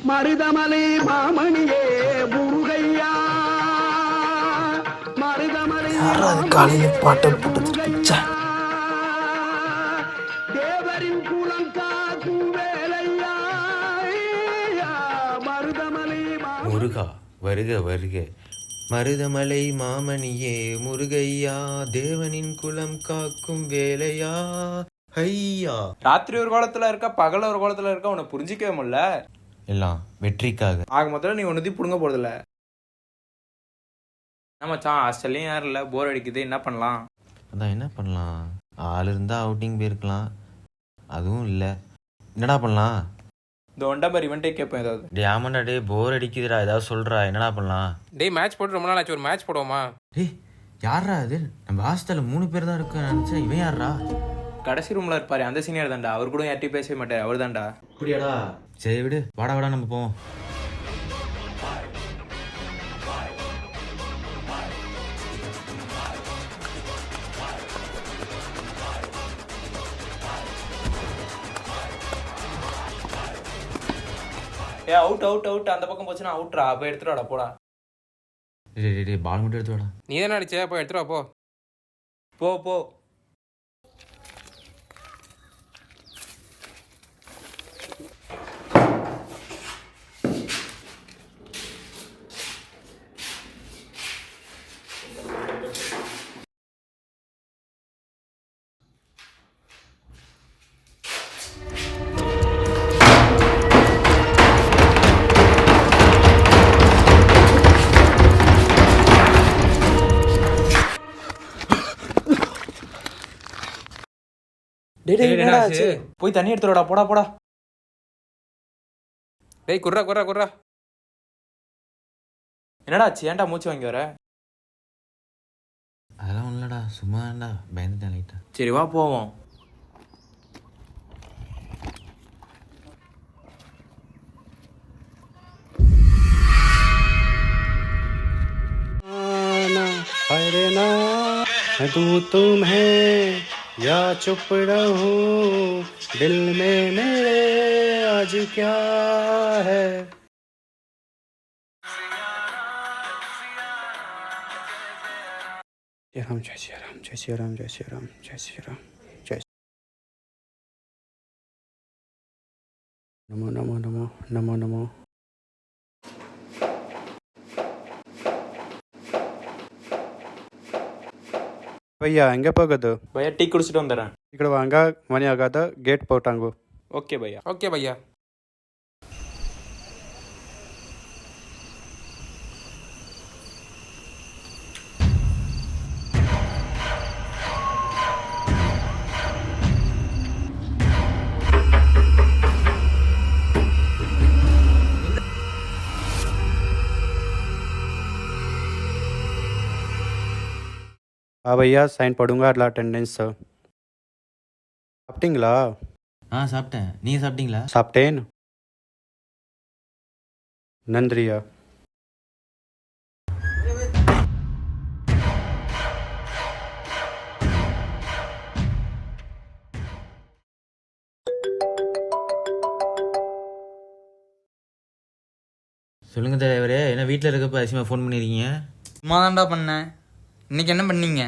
மருதமலை மாமணியே முருகையா மருதமலை காலையில பாட்டை போட்டு தேவரின் குலம் காக்கும் வேலையா மருதமலை முருகா வருக வருக, மருதமலை மாமணியே முருகையா, தேவனின் குலம் காக்கும் வேலையா ஐயா. ராத்திரி ஒரு கோலத்துல இருக்க, பகல ஒரு கோலத்துல இருக்க, உன்னை புரிஞ்சிக்கவே முடியல. எல்லாம் வெற்றிக்காக. ஆக மொத்தம் நீ ஒன்னுத்தையும் புடுங்க போறதில்ல. மச்சான் ஹாஸ்டல்லையும் யாரும் இல்லை, போர் அடிக்குது, என்ன பண்ணலாம்? அதான் என்ன பண்ணலாம், ஆள் இருந்தால் அவுட்டிங் போயிருக்கலாம், அதுவும் இல்லை. என்னடா பண்ணலாம்? இந்த ஒண்டா இவன்ட்டே கேட்பேன் ஏதாவது. டே ஆமாண்டா, டே போர் அடிக்குதுடா, ஏதாவது சொல்கிறா, என்னடா பண்ணலாம்? டேய் மேட்ச் போட்டு ரொம்ப நாள் ஆச்சு, ஒரு மேட்ச் போடுவோமா? டேய் யாரா அது? நம்ம ஹாஸ்டலில் 3 பேர் தான் இருக்கு நினச்சேன், இவன் யாரா? கடைசி ரூம்ல இருப்பாரு, அந்த சீனியர் தான்டா. அவர் கூட யார்ட்டையும் பேசவே மாட்டார், அவர் தான்டா. அப்படியாடா? சரி விடு, வாடா வாடா நம்ம போவோம். அவுட் அவுட் அவுட், அந்த பக்கம் போச்சுன்னா அவுட்ரா, போய் எடுத்துட்டு வாடா போடா. டே பால் மட்டும் எடுத்து வாடா. நீ தானே அடிச்ச, போய் எடுத்துட்டு வா போ. போ. போய் தண்ணி எடுத்துடா, போடா போடா. டேய் குர்ரா. என்னடா ஆச்சு, ஏன்டா மூச்சு வாங்கி வர? அதெல்லாம் இல்லடா, சும்மா தான்டா, பயந்துட்டேன் லைட்டா. சரி வா போவோம். अरे ना तू तुम है या चुप रहूं, दिल में मेरे आज क्या है. जय श्री राम जय श्री राम जय श्री राम जय श्री राम जय नमो नमो नमो नमो नमो. भैया எங்கே போகுது? பையா டீ குடிச்சிட்டு வந்துடுறேன். ఇక్కడ வாங்க, மணி ஆகாத, கேட் போட்டாங்க. ஓகே பையா. ஓகே பையா. हाँ भैया साइन पढ़ूंगा, अगला अटेंडेंस. சாப்பிட்டீங்களா? சாப்பிட்டேன், நீங்கள் சாப்பிட்டீங்களா? சாப்பிட்டேன். நன்றியா. சொல்லுங்கள் தலைவரே, என்ன வீட்டில் இருக்கப்போ அதிசயமாக ஃபோன் பண்ணியிருக்கீங்க? சும்மா தான்டா பண்ணேன். இன்னைக்கு என்ன பண்ணீங்க?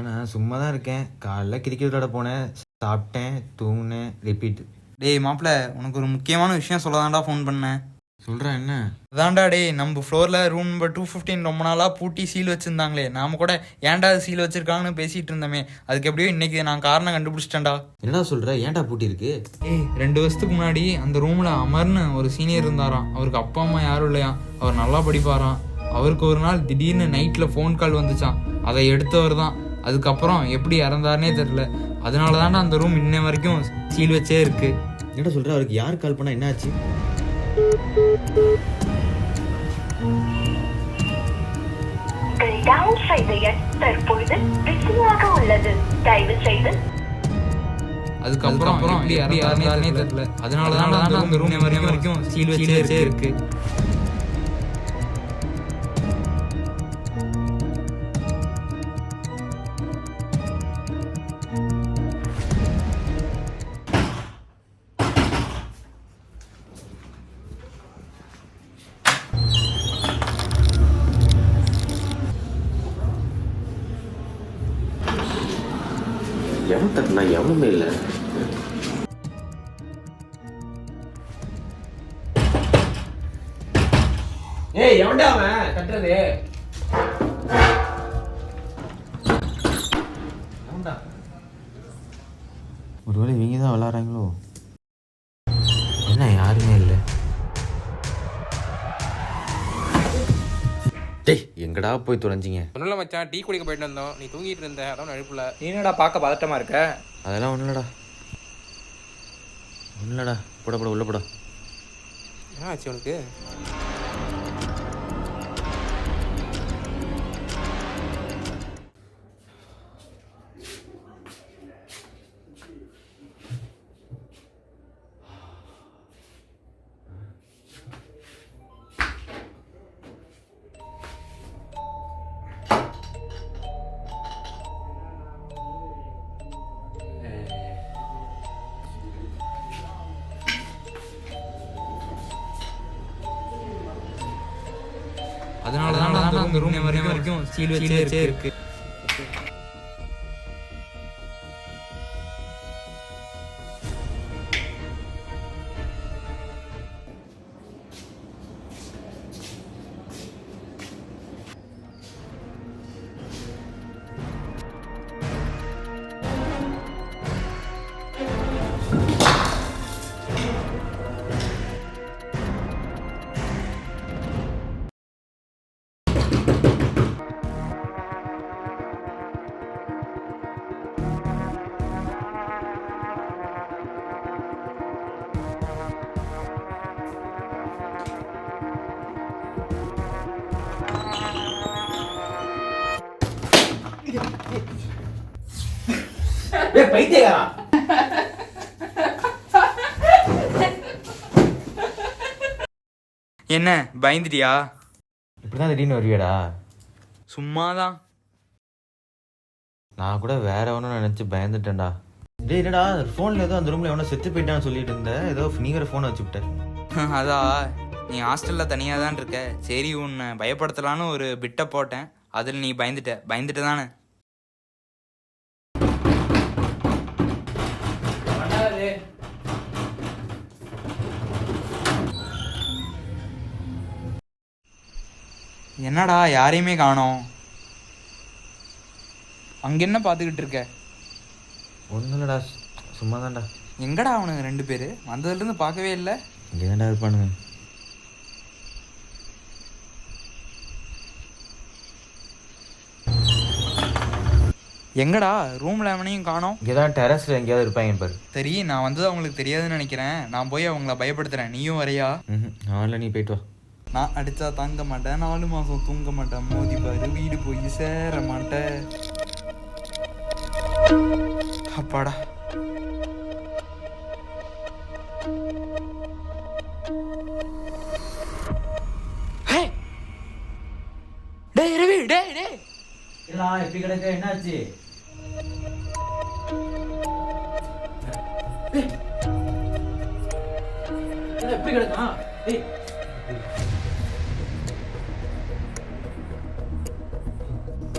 நான் சும்மா தான் இருக்கேன். காலைல கிரிக்கெட் விளையாட போனேன், சாப்பிட்டேன், தூங்கினேன், ரிப்பீட். டேய் மாப்பிள்ள, உனக்கு ஒரு முக்கியமான விஷயம் சொல்ல தான்டா ஃபோன் பண்ணேன். சொல்கிறேன் என்ன? அதான்டா டேய், நம்ம ஃப்ளோரில் ரூம் நம்பர் 215 ரொம்ப நாளாக பூட்டி சீல் வச்சுருந்தாங்களே, நாம் கூட ஏன்டா சீல் வச்சுருக்காங்கன்னு பேசிகிட்டு இருந்தோமே, அதுக்கு எப்படியோ இன்றைக்கி நான் காரணம் கண்டுபிடிச்சிட்டேன்டா. என்னடா சொல்கிற, ஏன்டா பூட்டி இருக்கு? ஏய் 2 வருஷத்துக்கு முன்னாடி அந்த ரூமில் அமர்னு ஒரு சீனியர் இருந்தாராம். அவருக்கு அப்பா அம்மா யாரும் இல்லையா, அவர் நல்லா படிப்பாராம். அவருக்கு ஒரு நாள் திடீர்னு நைட்டில் ஃபோன் கால் வந்துச்சான், அதை எடுத்தவர் தான். அதுக்கப்புறம் எப்படி இறந்தாருனே தெரில. அதனால தானே அந்த ரூம் இன்ன வரைக்கும் சீல் வச்சே இருக்கு. என்ன சொல்கிற, அவருக்கு யார் கால் பண்ணால் என்னாச்சு? அதுக்கப்புறம் எப்படி இறந்தாருனே தெரியல. அதனால தானே அந்த ரூம் இன்ன வரைக்கும் சீல் வச்சே இருக்கு. கதவு தட்டினா எவனுமே இல்லை. ஏய் எவன்டா அவன் கட்டுறது? ஒருவேளை இவங்க தான் விளாட்றாங்களோ? என்ன யாருமே இல்லை. டேய் எங்கடா போய் தொலைஞ்சிங்க? ஒன்றும் மச்சான், டீ குடிக்க போயிட்டு வந்தோம். நீ தூங்கிட்டு இருந்த, அதான் அனுப்பல. நீ என்னடா பார்க்க பதட்டமா இருக்க? அதெல்லாம் ஒன்றும் இல்லைடா. ஒன்றும் இல்லைடா. போட உள்ள போட. என்ன ஆச்சு உனக்கு? அதனால தான் அந்த ரூம் வரைக்கும் சீல் வச்சே இருக்கு. ஏய் பைத்தியக்காரா! என்ன பயந்துட்டியா? இப்படி தான் திடீர்னு வருவியடா? சும்மாதான். நான் கூட வேற ஒன்றும் நினச்சி பயந்துட்டேன்டா. டேய் என்னடா ஃபோனில் ஏதோ அந்த ரூமில் எவனோ செத்து போயிட்டான்னு சொல்லிட்டு இருந்தேன். ஏதோ நீ வேறு ஃபோனை வச்சுவிட்டேன். அதா நீ ஹாஸ்டலில் தனியாக தான் இருக்க, சரி உன்னை பயப்படுத்தலான்னு ஒரு பிட்டை போட்டேன். அதில் நீ பயந்துட்ட தானே? என்னடா யாரையுமே காணோம்? அங்க என்ன பார்த்துக்கிட்டு இருக்க? ஒன்றும் இல்லைடா, சும்மா தான்டா. எங்கடா அவனுங்க 2 பேர்? வந்ததுலேருந்து பார்க்கவே இல்லை. இங்கே தான்டா இருப்பானுங்க. எங்கடா ரூம்ல அவனையும் காணோம்? இங்கே தான் டெரஸில் எங்கேயாவது இருப்பாங்க பாரு. சரி, நான் வந்தது அவங்களுக்கு தெரியாதுன்னு நினைக்கிறேன். நான் போய் அவங்கள பயப்படுத்துறேன். நீயும் வரையா? நாளில் நீ போயிட்டு வா. நான் அடிச்சா தாங்க மாட்டேன், 4 மாசம் தூங்க மாட்டேன், மோதி பாரு வீடு போய் சேர மாட்டேன். அப்பாடா. டேய் ரவி, டேய் எப்படி கிடக்க? என்னாச்சு? எப்படி கிடக்கான்? ஏய்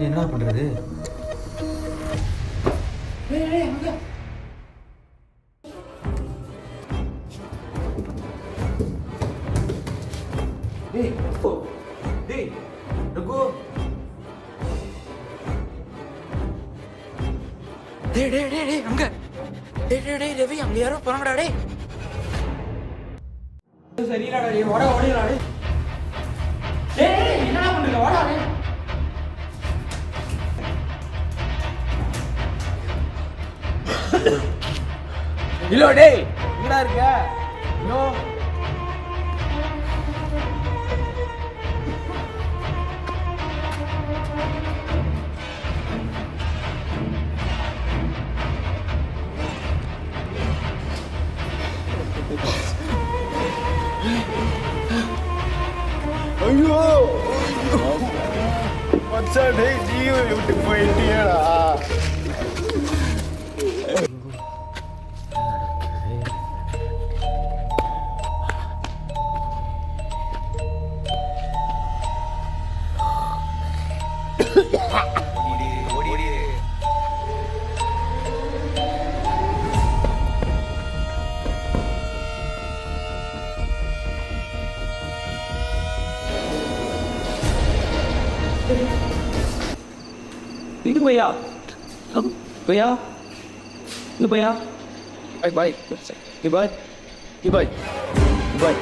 என்ன பண்றது? டேய் அங்க. டேய் ரவி, அங்க யாரோ போறாங்கடா. டேய் சரியில்லடா, டேய் ஓடிடா. டேய் என்னடா பண்றீங்க? ஓடா டேய். இல்லோ டேய் எங்கடா இருக்க? நோ ஐயோ மச்சான், டேய் நீயும் விட்டு போயிட்டியடா. Ini भैया भैया ini भैया baik baik ini baik ini baik ini baik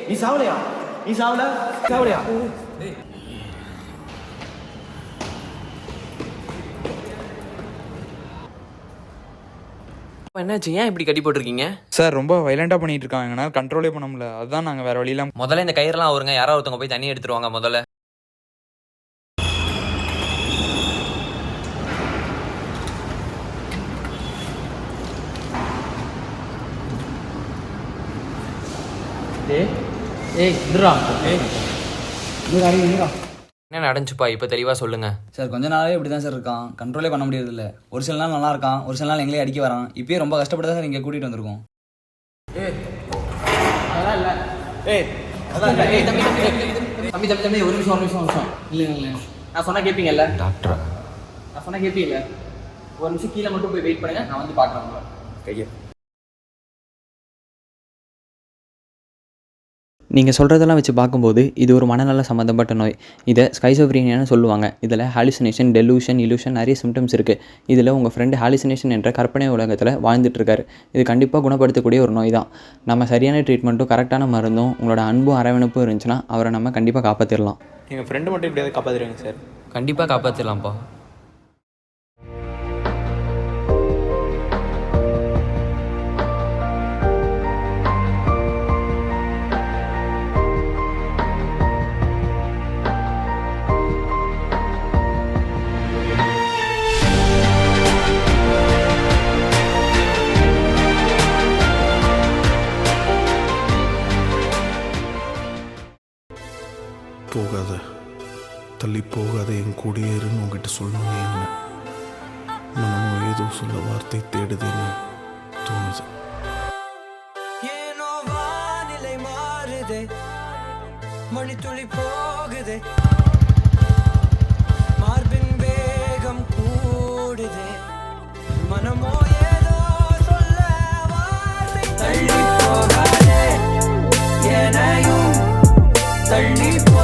நீ சாவலையா நீ சாவலையா என்னாச்சு? ஏன் இப்படி கட்டி போட்டிருக்கீங்க? சார் ரொம்ப வைலண்டாக பண்ணிட்டு இருக்காங்க, எங்களால் கண்ட்ரோலே பண்ண முடியல. அதுதான் நாங்கள் வேற வழியெல்லாம். முதல்ல இந்த கயிறுலாம் அவருங்க, யாராவது ஒருத்தவங்க போய் தண்ணி எடுத்துருவாங்க முதல்ல. என்ன நடந்துச்சுப்பா இப்போ தெளிவாக சொல்லுங்க சார். கொஞ்ச நாளாவே இப்படி தான் சார் இருக்கான், கண்ட்ரோலே பண்ண முடியறதில்ல. ஒரு சில நாள் நல்லா இருக்கான், ஒரு சில நாள் எங்களே அடிக்க வரான். இப்பயே ரொம்ப கஷ்டப்பட்டு தான் சார் இங்கே கூட்டிகிட்டு வந்திருக்கோம். தம்பி ஒரு நிமிஷம் இல்லை நான் சொன்னால் கேட்பீங்கல்ல? டாக்டரா? நான் சொன்னால் கேட்பீங்கல்ல? ஒரு நிமிஷம் கீழே மட்டும் போய் வெயிட் பண்ணுங்க, நான் வந்து பார்க்குறேன். கையை நீங்கள் சொல்கிறதெல்லாம் வச்சு பார்க்கும்போது இது ஒரு மனநல சம்மந்தப்பட்ட நோய். இதை ஸ்கைசோஃப்ரீனியான்னு சொல்லுவாங்க. இதில் ஹாலுசினேஷன், டெலூஷன், இலூஷன் நிறைய சிம்டம்ஸ் இருக்குது. இதில் உங்கள் ஃப்ரெண்டு ஹாலுசினேஷன் என்ற கற்பனை உலகத்தில் வாழ்ந்துட்டுருக்காரு. இது கண்டிப்பாக குணப்படுத்தக்கூடிய ஒரு நோய் தான். நம்ம சரியான ட்ரீட்மெண்ட்டும் கரெக்டான மருந்தும் உங்களோட அன்பும் அரவணைப்பும் இருந்துச்சுன்னா அவரை நம்ம கண்டிப்பாக காப்பாற்றிடலாம். எங்கள் ஃப்ரெண்டு மட்டும் எப்படியாவது காப்பாற்றிடுங்க சார். கண்டிப்பாக காப்பாற்றிடலாம்ப்பா. போகாத, தள்ளி போகாத, என் கூடயே இருன்னு உங்ககிட்ட சொல்லணும். என்ன மனமும் ஏதோ சொல்ல வார்த்தை தேடுதுன்னு தோணுது. ஏனோ வானிலை மாறுதே, மணித்துளி போகுதே, மார்பின் வேகம் கூடுதே, மனமோ ஏதோ சொல்ல வார்த்தை தள்ளி போகாதே, ஏனையும் தள்ளி போ